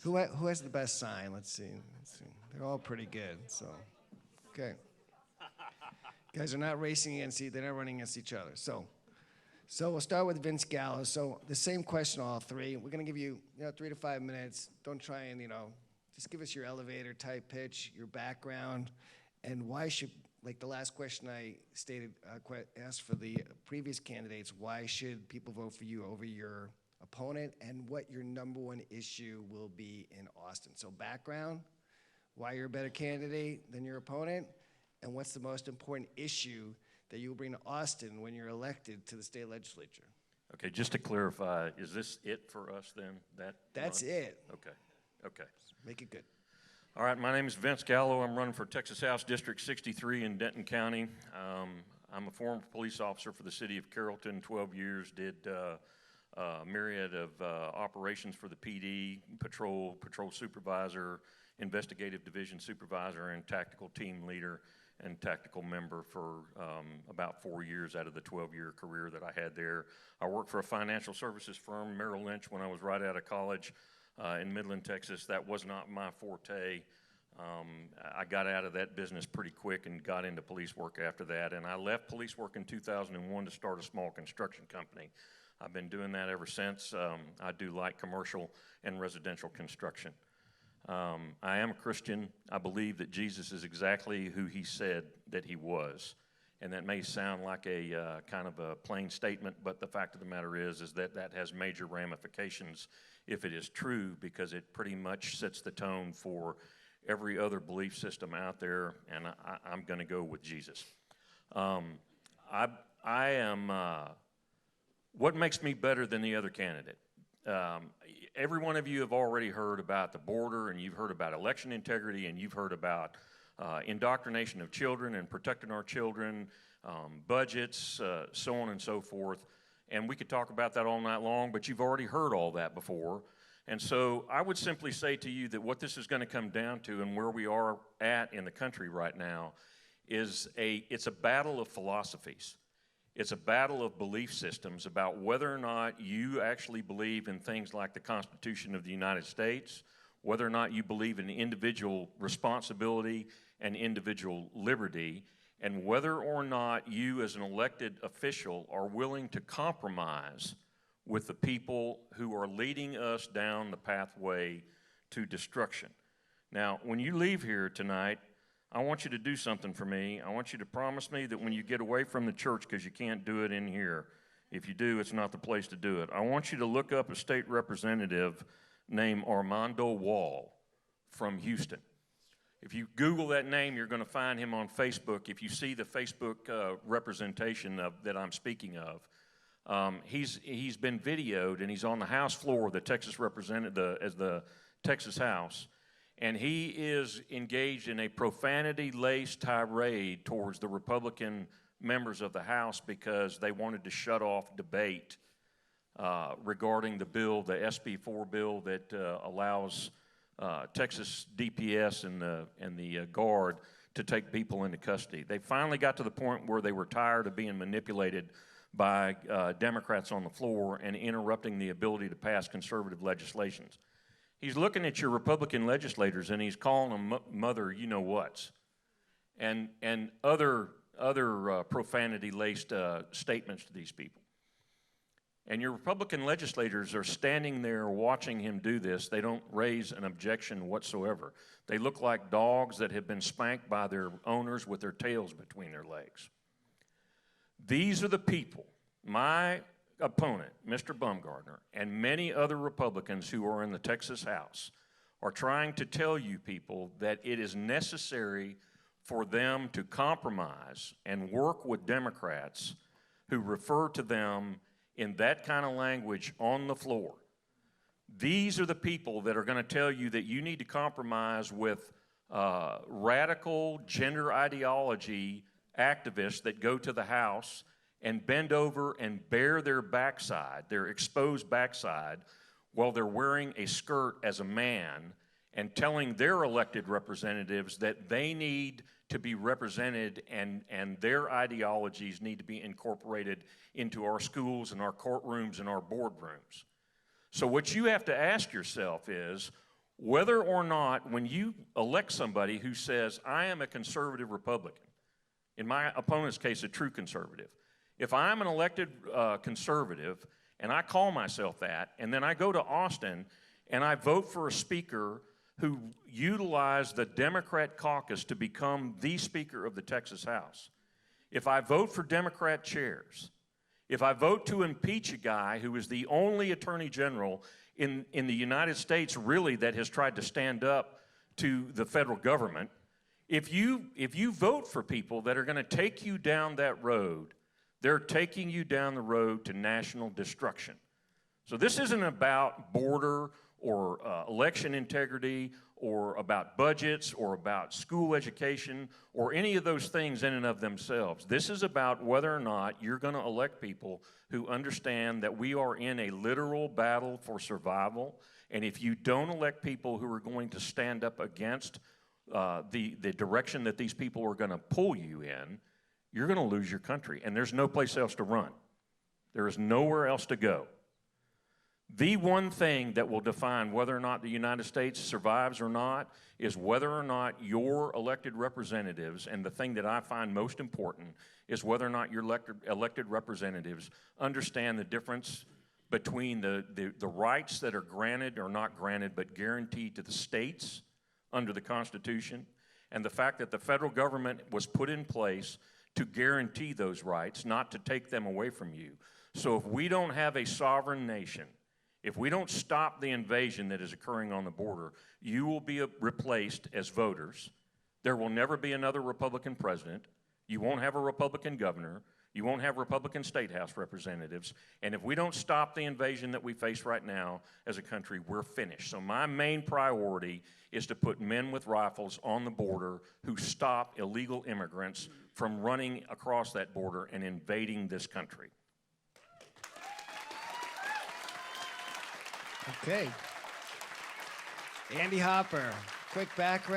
Who has the best sign? Let's see. They're all pretty good. So, okay. Guys are not racing against they're not running against each other. So we'll start with Vince Gallo. So the same question, all three. We're gonna give you 3 to 5 minutes. Don't try and just give us your elevator type pitch, your background, and why should, like the last question I asked for the previous candidates, why should people vote for you over your opponent, and what your number one issue will be in Austin. So background, why you're a better candidate than your opponent, and what's the most important issue that you will bring to Austin when you're elected to the state legislature. Okay, just to clarify, is this it for us then? That's it. Okay. Make it good. All right, my name is Vince Gallo. I'm running for Texas House District 63 in Denton County. I'm a former police officer for the city of Carrollton, 12 years, did a myriad of operations for the PD, patrol supervisor, investigative division supervisor, and tactical team leader and tactical member for about 4 years out of the 12-year career that I had there. I worked for a financial services firm, Merrill Lynch, when I was right out of college in Midland, Texas. That was not my forte. I got out of that business pretty quick and got into police work after that, and I left police work in 2001 to start a small construction company. I've been doing that ever since. I do light commercial and residential construction. I am a Christian. I believe that Jesus is exactly who he said that he was. And that may sound like a kind of a plain statement, but the fact of the matter is that that has major ramifications if it is true, because it pretty much sets the tone for every other belief system out there, and I'm going to go with Jesus. I am... What makes me better than the other candidate? Every one of you have already heard about the border, and you've heard about election integrity, and you've heard about indoctrination of children and protecting our children, budgets, so on and so forth. And we could talk about that all night long, but you've already heard all that before. And so I would simply say to you that what this is going to come down to, and where we are at in the country right now, is it's a battle of philosophies. It's a battle of belief systems about whether or not you actually believe in things like the Constitution of the United States, whether or not you believe in individual responsibility and individual liberty, and whether or not you as an elected official are willing to compromise with the people who are leading us down the pathway to destruction. Now, when you leave here tonight, I want you to do something for me. I want you to promise me that when you get away from the church, because you can't do it in here, if you do, it's not the place to do it. I want you to look up a state representative named Armando Wall from Houston. If you Google that name, you're going to find him on Facebook. If you see the Facebook representation that I'm speaking of, he's been videoed, and he's on the House floor of the Texas as the Texas House. And he is engaged in a profanity-laced tirade towards the Republican members of the House because they wanted to shut off debate regarding the bill, the SB 4 bill that allows Texas DPS and the Guard to take people into custody. They finally got to the point where they were tired of being manipulated by Democrats on the floor and interrupting the ability to pass conservative legislations. He's looking at your Republican legislators and he's calling them mother you-know-whats and other profanity-laced statements to these people. And your Republican legislators are standing there watching him do this. They don't raise an objection whatsoever. They look like dogs that have been spanked by their owners with their tails between their legs. These are the people, my opponent, Mr. Bumgardner, and many other Republicans who are in the Texas House are trying to tell you people that it is necessary for them to compromise and work with Democrats who refer to them in that kind of language on the floor. These are the people that are going to tell you that you need to compromise with radical gender ideology activists that go to the House and bend over and bare their backside, their exposed backside, while they're wearing a skirt as a man and telling their elected representatives that they need to be represented and their ideologies need to be incorporated into our schools and our courtrooms and our boardrooms. So what you have to ask yourself is whether or not when you elect somebody who says, I am a conservative Republican, in my opponent's case, a true conservative, if I'm an elected conservative and I call myself that, and then I go to Austin and I vote for a speaker who utilized the Democrat caucus to become the Speaker of the Texas House, if I vote for Democrat chairs, if I vote to impeach a guy who is the only Attorney General in the United States really that has tried to stand up to the federal government, if you vote for people that are going to take you down that road, they're taking you down the road to national destruction. So this isn't about border or election integrity or about budgets or about school education or any of those things in and of themselves. This is about whether or not you're going to elect people who understand that we are in a literal battle for survival, and if you don't elect people who are going to stand up against the direction that these people are going to pull you in, you're going to lose your country, and there's no place else to run. There is nowhere else to go. The one thing that will define whether or not the United States survives or not is whether or not your elected representatives, and the thing that I find most important is whether or not your elected representatives understand the difference between the rights that are granted or not granted but guaranteed to the states under the Constitution, and the fact that the federal government was put in place to guarantee those rights, not to take them away from you. So if we don't have a sovereign nation, if we don't stop the invasion that is occurring on the border, you will be replaced as voters. There will never be another Republican president. You won't have a Republican governor. You won't have Republican state house representatives. And if we don't stop the invasion that we face right now as a country, we're finished. So my main priority is to put men with rifles on the border who stop illegal immigrants from running across that border and invading this country. Okay. Andy Hopper, quick background.